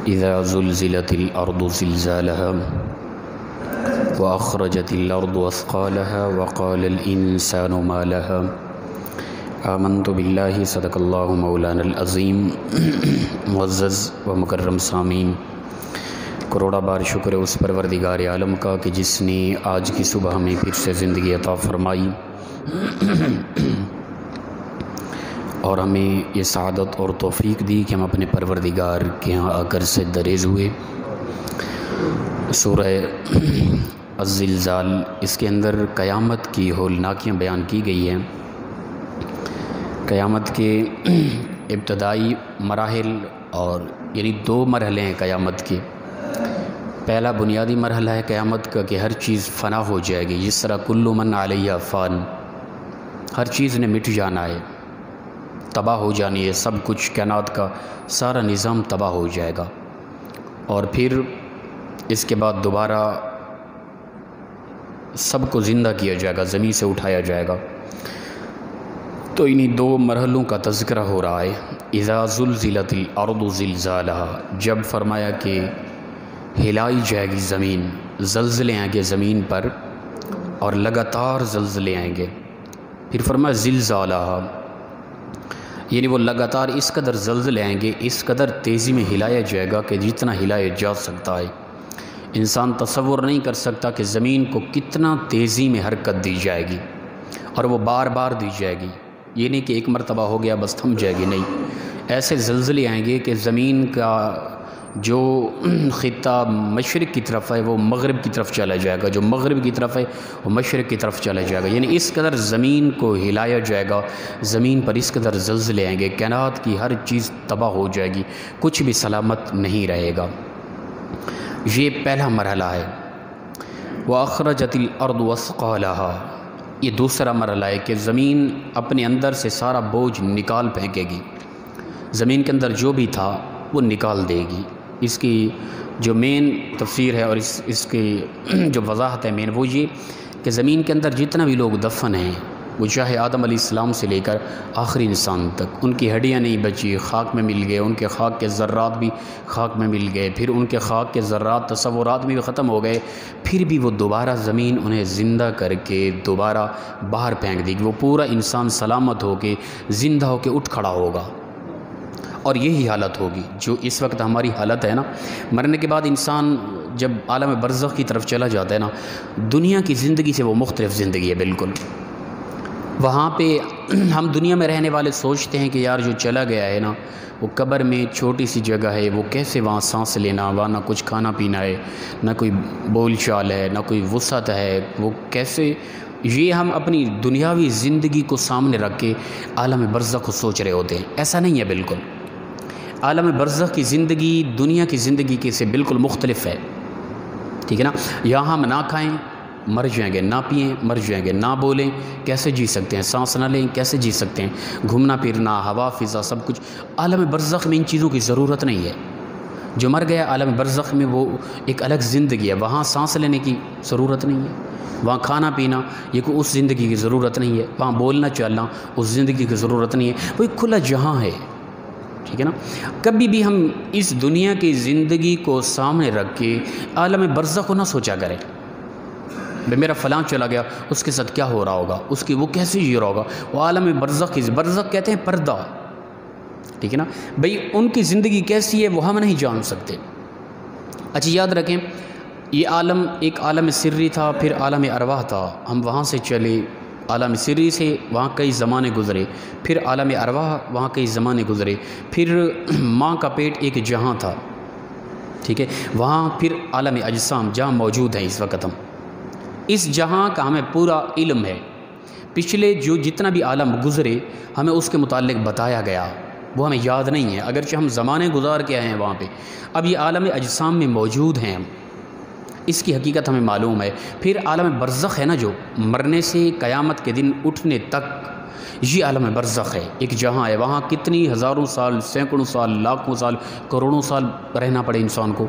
اذا زلزلت الارض زلزالها واخرجت الارض اثقالها وقال الانسان ما لها آمنت باللہ صدق اللہ مولانا العظیم۔ معزز و مکرم سامعین، کروڑا بار شکر ہے اس پروردگار عالم کا کہ جس نے آج کی صبح ہمیں پھر سے زندگی عطا فرمائی اور ہمیں یہ سعادت اور توفیق دی کہ ہم اپنے پروردگار کے ہاں آ کر سجدہ ریز ہوئے۔ سورہ الزلزال، اس کے اندر قیامت کی ہولناکیاں بیان کی گئی ہیں۔ قیامت کے ابتدائی مراحل اور یعنی 2 مرحلے ہیں قیامت کے۔ پہلا بنیادی مرحلہ ہے قیامت کا کہ ہر چیز فنا ہو جائے گی، جس طرح کل من علیہ فان، ہر چیز نے مٹ جانا ہے، تباہ ہو جانی ہے، سب کچھ کائنات کا سارا نظام تباہ ہو جائے گا، اور پھر اس کے بعد دوبارہ سب کو زندہ کیا جائے گا، زمین سے اٹھایا جائے گا۔ تو انہی 2 مرحلوں کا تذکرہ ہو رہا ہے۔ اذا زلزلت الارض زلزالها، جب فرمایا کہ ہلائی جائے گی زمین، زلزلے آئیں گے زمین پر اور لگاتار زلزلے آئیں گے۔ پھر فرمایا زلزالها، یعنی وہ لگاتار اس قدر زلزلے آئیں گے، اس قدر تیزی میں ہلایا جائے گا کہ جتنا ہلایا جا سکتا ہے۔ انسان تصور نہیں کر سکتا کہ زمین کو کتنا تیزی میں حرکت دی جائے گی، اور وہ بار بار دی جائے گی۔ یہ نہیں کہ ایک مرتبہ ہو گیا بس تھم جائے گی، نہیں، ایسے زلزلے آئیں گے کہ زمین کا جو خطہ مشرق کی طرف ہے وہ مغرب کی طرف چلا جائے گا، جو مغرب کی طرف ہے وہ مشرق کی طرف چلا جائے گا۔ یعنی اس قدر زمین کو ہلایا جائے گا، زمین پر اس قدر زلزلے آئیں گے، کائنات کی ہر چیز تباہ ہو جائے گی، کچھ بھی سلامت نہیں رہے گا۔ یہ پہلا مرحلہ ہے۔ وَأَخْرَجَتِ الْأَرْضُ وَأَثْقَالَهَا، یہ دوسرا مرحلہ ہے کہ زمین اپنے اندر سے سارا بوجھ نکال پھینکے گی، زمین کے اندر جو بھی تھا وہ نکال دے گی۔ اس کی جو مین تفسیر ہے اور اس کی جو وضاحت ہے مین، وہ یہ کہ زمین کے اندر جتنا بھی لوگ دفن ہیں، وہ چاہے آدم علیہ السلام سے لے کر آخری انسان تک، ان کی ہڈیاں نہیں بچی، خاک میں مل گئے، ان کے خاک کے ذرات بھی خاک میں مل گئے، پھر ان کے خاک کے ذرات تصورات بھی ختم ہو گئے، پھر بھی وہ دوبارہ زمین انہیں زندہ کر کے دوبارہ باہر پھینک دے گی۔ وہ پورا انسان سلامت ہو کے زندہ ہو کے اٹھ کھڑا ہوگا، اور یہی حالت ہوگی جو اس وقت ہماری حالت ہے نا۔ مرنے کے بعد انسان جب عالم برزخ کی طرف چلا جاتا ہے نا، دنیا کی زندگی سے وہ مختلف زندگی ہے بالکل۔ وہاں پہ ہم دنیا میں رہنے والے سوچتے ہیں کہ یار جو چلا گیا ہے نا، وہ قبر میں چھوٹی سی جگہ ہے، وہ کیسے وہاں سانس لینا، وہاں نہ کچھ کھانا پینا ہے، نہ کوئی بول چال ہے، نہ کوئی وسعت ہے، وہ کیسے، یہ ہم اپنی دنیاوی زندگی کو سامنے رکھ کے عالم برزخ کو سوچ رہے ہوتے ہیں۔ ایسا نہیں ہے بالکل۔ عالم برزخ کی زندگی دنیا کی زندگی کے سے بالکل مختلف ہے، ٹھیک ہے نا۔ یہاں ہم نہ کھائیں مر جائیں گے، نہ پئیں مر جائیں گے، نہ بولیں کیسے جی سکتے ہیں، سانس نہ لیں کیسے جی سکتے ہیں، گھومنا پھرنا، ہوا فضا سب کچھ۔ عالم برزخ میں ان چیزوں کی ضرورت نہیں ہے۔ جو مر گیا عالم برزخ میں وہ ایک الگ زندگی ہے، وہاں سانس لینے کی ضرورت نہیں ہے، وہاں کھانا پینا یہ کوئی اس زندگی کی ضرورت نہیں ہے، وہاں بولنا چلنا اس زندگی کی ضرورت نہیں ہے، وہ ایک کھلا جہاں ہے، ٹھیک ہے نا۔ کبھی بھی ہم اس دنیا کی زندگی کو سامنے رکھ کے عالم برزخ کو نہ سوچا کریں، بھئی میرا فلاں چلا گیا اس کے ساتھ کیا ہو رہا ہوگا، اس کی وہ کیسے جی رہا ہوگا۔ وہ عالم برزخ کی، برزخ کہتے ہیں پردہ، ٹھیک ہے نا بھئی، ان کی زندگی کیسی ہے وہ ہم نہیں جان سکتے۔ اچھا یاد رکھیں، یہ عالم ایک عالم سری تھا، پھر عالم ارواح تھا، ہم وہاں سے چلے، عالم سری سے وہاں کئی زمانے گزرے، پھر عالم ارواح وہاں کئی زمانے گزرے، پھر ماں کا پیٹ ایک جہاں تھا، ٹھیک ہے، وہاں پھر عالم اجسام جہاں موجود ہیں اس وقت ہم، اس جہاں کا ہمیں پورا علم ہے۔ پچھلے جو جتنا بھی عالم گزرے ہمیں اس کے متعلق بتایا گیا، وہ ہمیں یاد نہیں ہے، اگرچہ ہم زمانے گزار کے آئے ہیں وہاں پہ۔ اب یہ عالم اجسام میں موجود ہیں ہم، اس کی حقیقت ہمیں معلوم ہے۔ پھر عالم برزخ ہے نا، جو مرنے سے قیامت کے دن اٹھنے تک یہ عالم برزخ ہے، ایک جہاں ہے، وہاں کتنی ہزاروں سال، سینکڑوں سال، لاکھوں سال، کروڑوں سال رہنا پڑے انسان کو۔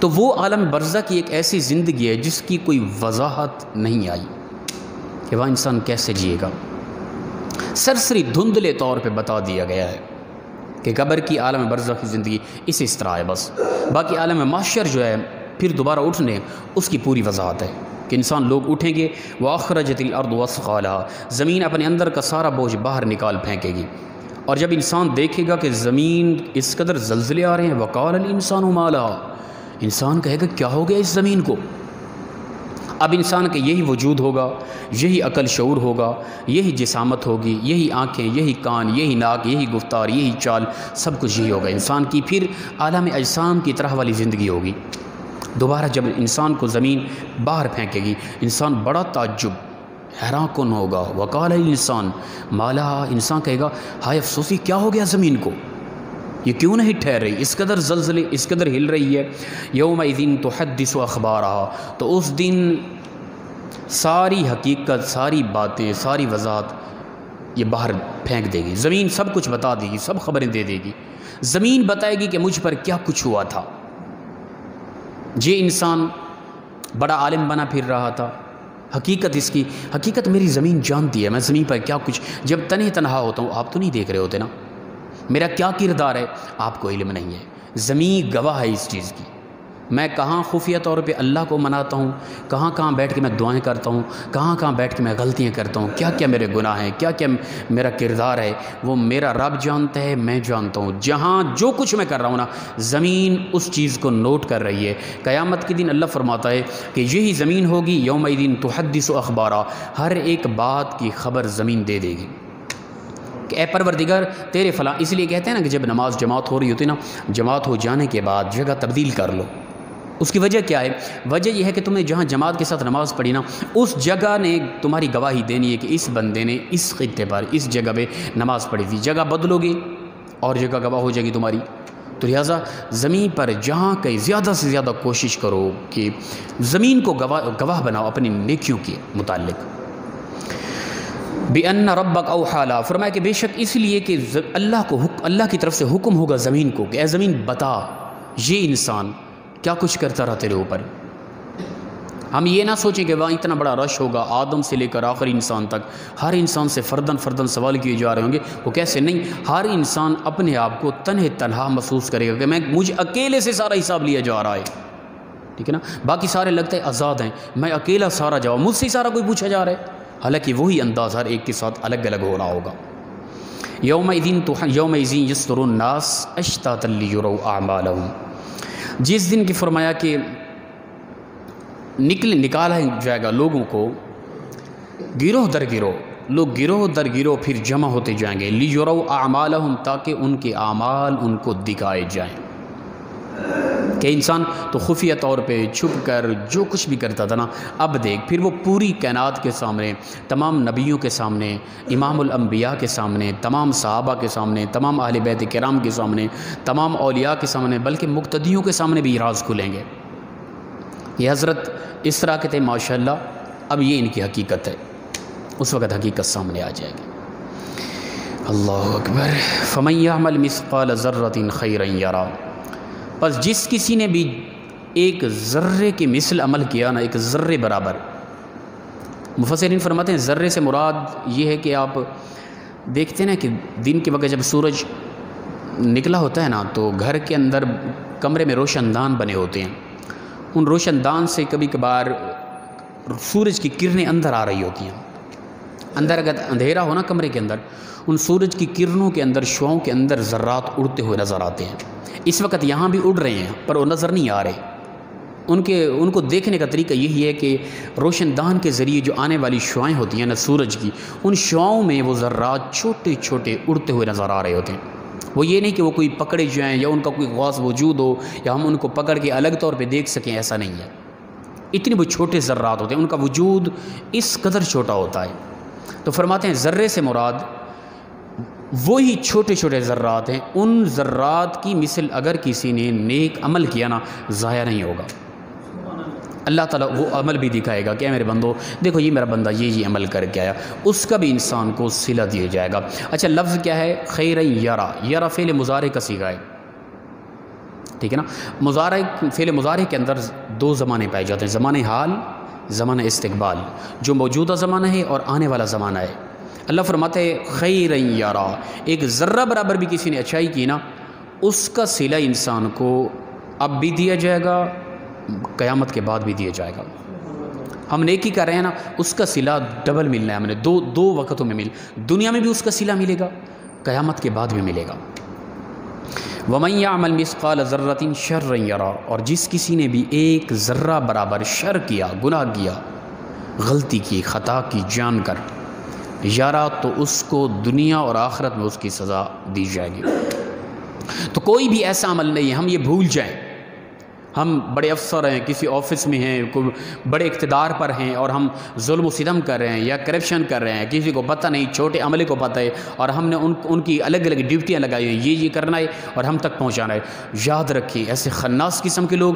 تو وہ عالم برزخ کی ایک ایسی زندگی ہے جس کی کوئی وضاحت نہیں آئی کہ وہاں انسان کیسے جیے گا، سرسری دھندلے طور پہ بتا دیا گیا ہے۔ کہ قبر کی عالم برزخ کی زندگی اس طرح ہے بس. باقی عالم محشر جو ہے پھر دوبارہ اٹھنے اس کی پوری وضاحت ہے کہ انسان لوگ اٹھیں گے. وَأَخْرَجَتِ الْأَرْضُ وَأَثْقَالَهَا, زمین اپنے اندر کا سارا بوجھ باہر نکال پھینکے گی. اور جب انسان دیکھے گا کہ زمین اس قدر زلزلے آ رہے ہیں, وَقَالَ الْإِنسَانُ مَا لَهَا, انسان کہے گا کیا ہو گیا اس زمین کو. اب انسان کا یہی وجود ہوگا, یہی عقل شعور ہوگا, یہی جسامت ہوگی, یہی آنکھیں, یہی کان, یہی ناک, یہی گفتار, یہی چال, سب کچھ یہی ہوگا انسان کی. پھر عالم اجسام کی طرح والی زندگی ہوگی. دوبارہ جب انسان کو زمین باہر پھینکے گی, انسان بڑا تعجب حیران کن ہوگا. وقال الانسان ما لہا, انسان کہے گا ہائے افسوسی کیا ہو گیا زمین کو, یہ کیوں نہیں ٹھہر رہی, اس قدر زلزلے, اس قدر ہل رہی ہے. یومئذ تحدث اخبارها, تو اس دن ساری حقیقت, ساری باتیں, ساری وضاحت یہ باہر پھینک دے گی. زمین سب کچھ بتا دے گی, سب خبریں دے دے گی. زمین بتائے گی کہ مجھ پر کیا کچھ ہوا تھا. یہ انسان بڑا عالم بنا پھر رہا تھا, حقیقت اس کی, حقیقت میری زمین جانتی ہے میں زمین پر کیا کچھ, جب تنہا ہوتا ہوں آپ تو نہیں دیکھ رہے ہوتے نا, میرا کیا کردار ہے آپ کو علم نہیں ہے. زمین گواہ ہے اس چیز کی. میں کہاں خفیہ طور پہ اللہ کو مناتا ہوں, کہاں کہاں بیٹھ کے میں دعائیں کرتا ہوں, کہاں کہاں بیٹھ کے میں غلطیاں کرتا ہوں, کیا کیا میرے گناہ ہیں, کیا کیا میرا کردار ہے, وہ میرا رب جانتا ہے, میں جانتا ہوں. جہاں جو کچھ میں کر رہا ہوں نا, زمین اس چیز کو نوٹ کر رہی ہے. قیامت کے دن اللہ فرماتا ہے کہ یہی زمین ہوگی یومئذ تحدث اخبارا, ہر ایک بات کی خبر زمین دے دے گی کہ اے پروردگار تیرے فلاں. اس لیے کہتے ہیں نا کہ جب نماز جماعت ہو رہی ہوتی ہے نا, جماعت ہو جانے کے بعد جگہ تبدیل کر لو. اس کی وجہ کیا ہے؟ وجہ یہ ہے کہ تم نے جہاں جماعت کے ساتھ نماز پڑھی نا, اس جگہ نے تمہاری گواہی دینی ہے کہ اس بندے نے اس خطے پر اس جگہ پہ نماز پڑھی تھی. جگہ بدلو گی اور جگہ گواہ ہو جائے گی تمہاری. تو لہٰذا زمین پر جہاں کہیں زیادہ سے زیادہ کوشش کرو کہ زمین کو گواہ بناؤ اپنی نیکیوں کے متعلق. بِأَنَّ رَبَّكَ أَوْحَىٰ لَهَا, فرمایا کہ بے شک اس لیے کہ اللہ کی طرف سے حکم ہوگا زمین کو کہ اے زمین بتا یہ انسان کیا کچھ کرتا رہا تیرے اوپر. ہم یہ نہ سوچیں کہ وہاں اتنا بڑا رش ہوگا, آدم سے لے کر آخری انسان تک ہر انسان سے فرداً سوال کیے جا رہے ہوں گے. وہ کیسے نہیں, ہر انسان اپنے آپ کو تنہا محسوس کرے گا کہ مجھے اکیلے سے سارا حساب لیا جا رہا ہے. ٹھیک ہے نا, باقی سارے لگتے ہیں آزاد ہیں, میں اکیلا سارا جواب, مجھ سے سارا کوئی پوچھا جا رہا ہے. حالانکہ وہی انداز ہر ایک کے ساتھ الگ الگ ہو رہا ہوگا. یومئذ یصدر الناس اشتاتا لیروا اعمالهم, جس دن کی فرمایا کہ نکالا جائے گا لوگوں کو گروہ در گروہ, لوگ گروہ در گروہ پھر جمع ہوتے جائیں گے. لیروا اعمالهم, تاکہ ان کے اعمال ان کو دکھائے جائیں. کہ انسان تو خفیہ طور پہ چھپ کر جو کچھ بھی کرتا تھا نا, اب دیکھ پھر وہ پوری کائنات کے سامنے, تمام نبیوں کے سامنے, امام الانبیاء کے سامنے, تمام صحابہ کے سامنے, تمام اہل بیت کرام کے سامنے, تمام اولیاء کے سامنے, بلکہ مقتدیوں کے سامنے بھی راز کھلیں گے. یہ حضرت اس طرح کے تھے ماشاءاللہ, اب یہ ان کی حقیقت ہے. اس وقت حقیقت سامنے آ جائے گی. اللہ اکبر. فمن یعمل مثقال ذرۃ خیرا یرا, بس جس کسی نے بھی ایک ذرے کے مثل عمل کیا نا, ایک ذرے برابر. مفسرین فرماتے ہیں ذرے سے مراد یہ ہے کہ آپ دیکھتے ہیں نا کہ دن کے وقت جب سورج نکلا ہوتا ہے نا, تو گھر کے اندر کمرے میں روشن دان بنے ہوتے ہیں. ان روشن دان سے کبھی کبھار سورج کی کرنیں اندر آ رہی ہوتی ہیں. اندر اگر اندھیرا ہو نا کمرے کے اندر, ان سورج کی کرنوں کے اندر, شعاؤں کے اندر ذرات اڑتے ہوئے نظر آتے ہیں. اس وقت یہاں بھی اڑ رہے ہیں پر وہ نظر نہیں آ رہے. ان کو دیکھنے کا طریقہ یہی ہے کہ روشن دان کے ذریعے جو آنے والی شعائیں ہوتی ہیں نا سورج کی, ان شعاؤں میں وہ ذرات چھوٹے چھوٹے اڑتے ہوئے نظر آ رہے ہوتے ہیں. وہ یہ نہیں کہ وہ کوئی پکڑے جائیں یا ان کا کوئی خاص وجود ہو یا ہم ان کو پکڑ کے الگ طور پہ دیکھ سکیں, ایسا نہیں ہے. اتنے وہ چھوٹے ذرات ہوتے ہیں, ان کا وجود اس قدر چھوٹا ہوتا ہے. تو فرماتے ہیں ذرے سے مراد وہی چھوٹے چھوٹے ذرات ہیں. ان ذرات کی مثل اگر کسی نے نیک عمل کیا نا, ضائع نہیں ہوگا. اللہ تعالیٰ وہ عمل بھی دکھائے گا کہ اے میرے بندو دیکھو یہ میرا بندہ یہ عمل کر کے آیا, اس کا بھی انسان کو صلہ دیا جائے گا. اچھا لفظ کیا ہے؟ خیرا یرا. یرا فعل مضارع کا صیغہ ہے. ٹھیک ہے نا. فعل مضارع کے اندر دو زمانے پائے جاتے ہیں, زمانہ حال, زمانہ استقبال. جو موجودہ زمانہ ہے اور آنے والا زمانہ ہے. اللہ فرماتے ہیں خیرا یرا، ایک ذرہ برابر بھی کسی نے اچھائی کی نا، اس کا صلہ انسان کو اب بھی دیا جائے گا، قیامت کے بعد بھی دیا جائے گا۔ ہم نیکی کر رہے ہیں نا، اس کا صلہ ڈبل ملنا ہے، ہم نے دو وقتوں میں دنیا میں بھی اس کا صلہ ملے گا، قیامت کے بعد بھی ملے گا۔ وَمَن يَعْمَلْ مِثْقَالَ ذَرَّةٍ شَرًّا يَرَهُ، اور جس کسی نے بھی ایک ذرہ برابر شر کیا، گناہ کیا، غلطی کی، خطا کی جان کر، یارا، تو اس کو دنیا اور آخرت میں اس کی سزا دی جائے گی۔ تو کوئی بھی ایسا عمل نہیں ہے ہم یہ بھول جائیں، ہم بڑے افسر ہیں، کسی آفس میں ہیں، کوئی بڑے اقتدار پر ہیں اور ہم ظلم و ستم کر رہے ہیں یا کرپشن کر رہے ہیں، کسی کو پتہ نہیں، چھوٹے عملے کو پتہ ہے، اور ہم نے ان کی الگ الگ ڈیوٹیاں لگائی ہیں، یہ کرنا ہے اور ہم تک پہنچانا ہے۔ یاد رکھیں ایسے خناس قسم کے لوگ،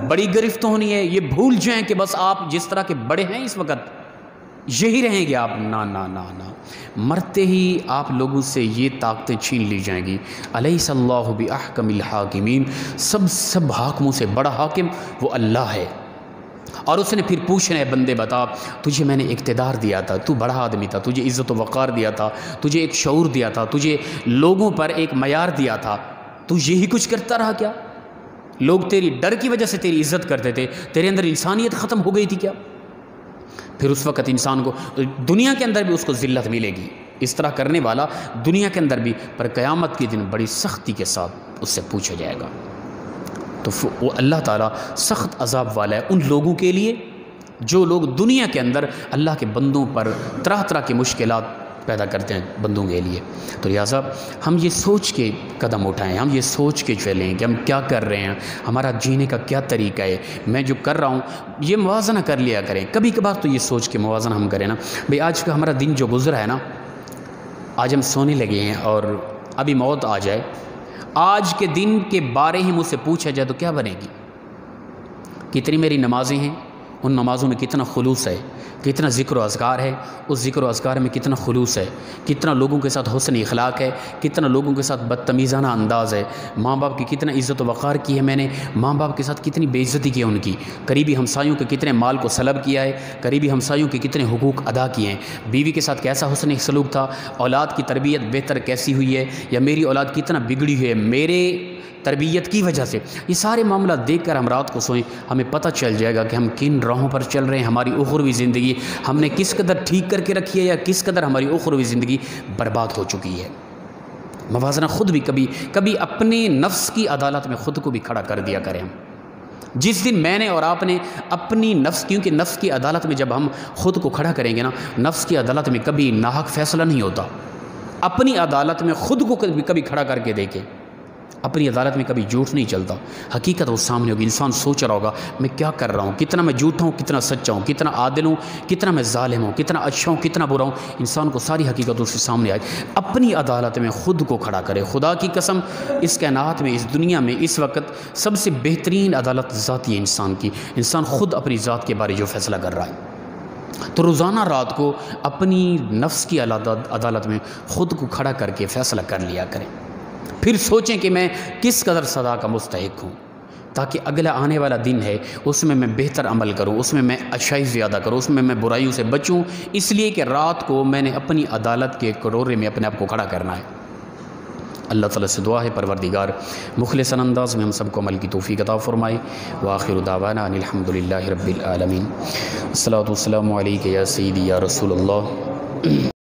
بڑی گرفت ہونی ہے، یہ بھول جائیں کہ بس آپ جس طرح کے بڑے ہیں اس وقت یہی رہیں گے آپ، نا نا نا نا، مرتے ہی آپ لوگوں سے یہ طاقتیں چھین لی جائیں گی۔ الیس اللہ باحکم الحاکمین، سب حاکموں سے بڑا حاکم وہ اللہ ہے۔ اور اس نے پھر پوچھنا ہے بندے بتا، تجھے میں نے اقتدار دیا تھا، تو بڑا آدمی تھا، تجھے عزت و وقار دیا تھا، تجھے ایک شعور دیا تھا، تجھے لوگوں پر ایک معیار دیا تھا، تو یہی کچھ کرتا رہا کیا؟ لوگ تیری ڈر کی وجہ سے تیری عزت کرتے تھے، تیرے اندر انسانیت ختم ہو گئی تھی کیا؟ پھر اس وقت انسان کو دنیا کے اندر بھی اس کو ذلت ملے گی، اس طرح کرنے والا دنیا کے اندر بھی، پر قیامت کے دن بڑی سختی کے ساتھ اس سے پوچھا جائے گا۔ تو وہ اللہ تعالیٰ سخت عذاب والا ہے ان لوگوں کے لیے جو لوگ دنیا کے اندر اللہ کے بندوں پر طرح طرح کی مشکلات پیدا کرتے ہیں بندوں کے لیے۔ تو لہٰذا ہم یہ سوچ کے قدم اٹھائیں، ہم یہ سوچ کے چلیں کہ ہم کیا کر رہے ہیں، ہمارا جینے کا کیا طریقہ ہے، میں جو کر رہا ہوں یہ موازنہ کر لیا کریں۔ کبھی کبھار تو یہ سوچ کے موازنہ ہم کریں نا، بھئی آج کا ہمارا دن جو گزرا ہے نا، آج ہم سونے لگے ہیں اور ابھی موت آ جائے، آج کے دن کے بارے ہی مجھ سے پوچھا جائے تو کیا بنے گی؟ کتنی میری نمازیں ہیں، ان نمازوں میں کتنا خلوص ہے، کتنا ذکر و اذکار ہے، اس ذکر و اذکار میں کتنا خلوص ہے، کتنا لوگوں کے ساتھ حسن اخلاق ہے، کتنا لوگوں کے ساتھ بدتمیزانہ انداز ہے، ماں باپ کی کتنا عزت و وقار کی ہے میں نے، ماں باپ کے ساتھ کتنی بے عزتی کی ہے ان کی، قریبی ہمسایوں کے کتنے مال کو سلب کیا ہے، قریبی ہمسایوں کے کتنے حقوق ادا کیے ہیں، بیوی کے ساتھ کیسا حسن سلوک تھا، اولاد کی تربیت بہتر کیسی ہوئی ہے، یا میری اولاد کتنا بگڑی ہوئی ہے میرے تربیت کی وجہ سے، یہ سارے معاملات دیکھ کر ہم رات کو سوئیں، ہمیں پتہ چل جائے گا کہ ہم کن راہوں پر چل رہے ہیں، ہماری اخروی زندگی ہم نے کس قدر ٹھیک کر کے رکھی ہے یا کس قدر ہماری اخروی زندگی برباد ہو چکی ہے۔ موازنہ خود بھی کبھی اپنے نفس کی عدالت میں خود کو بھی کھڑا کر دیا کریں ہم۔ جس دن میں نے اور آپ نے اپنی نفس، کیونکہ نفس کی عدالت میں جب ہم خود کو کھڑا کریں گے نا، نفس کی عدالت میں کبھی ناحق فیصلہ نہیں ہوتا، اپنی عدالت میں خود کو کبھی کھڑا کر کے دیکھیں، اپنی عدالت میں کبھی جھوٹ نہیں چلتا، حقیقت وہ سامنے ہوگی، انسان سوچ رہا ہوگا میں کیا کر رہا ہوں، کتنا میں جھوٹا ہوں، کتنا سچا ہوں، کتنا عادل ہوں، کتنا میں ظالم ہوں، کتنا اچھا ہوں، کتنا برا ہوں، انسان کو ساری حقیقت اس کے سامنے آئے، اپنی عدالت میں خود کو کھڑا کرے۔ خدا کی قسم اس کائنات میں، اس دنیا میں اس وقت سب سے بہترین عدالت ذاتی ہے انسان کی، انسان خود اپنی ذات کے بارے جو فیصلہ کر رہا ہے۔ تو روزانہ رات کو اپنی نفس کی عدالت میں خود کو کھڑا کر کے فیصلہ کر لیا کریں، پھر سوچیں کہ میں کس قدر سزا کا مستحق ہوں، تاکہ اگلا آنے والا دن ہے اس میں بہتر عمل کروں، اس میں اچھائی زیادہ کروں، اس میں برائیوں سے بچوں، اس لیے کہ رات کو میں نے اپنی عدالت کے کٹورے میں اپنے آپ کو کھڑا کرنا ہے۔ اللہ تعالیٰ سے دعا ہے پروردگار مخلص انداز میں ہم سب کو عمل کی توفیق عطا فرمائے۔ وآخر دعوانا ان الحمدللہ رب العالمین۔ الصلاۃ والسلام علیک یا سیدی یا رسول اللہ۔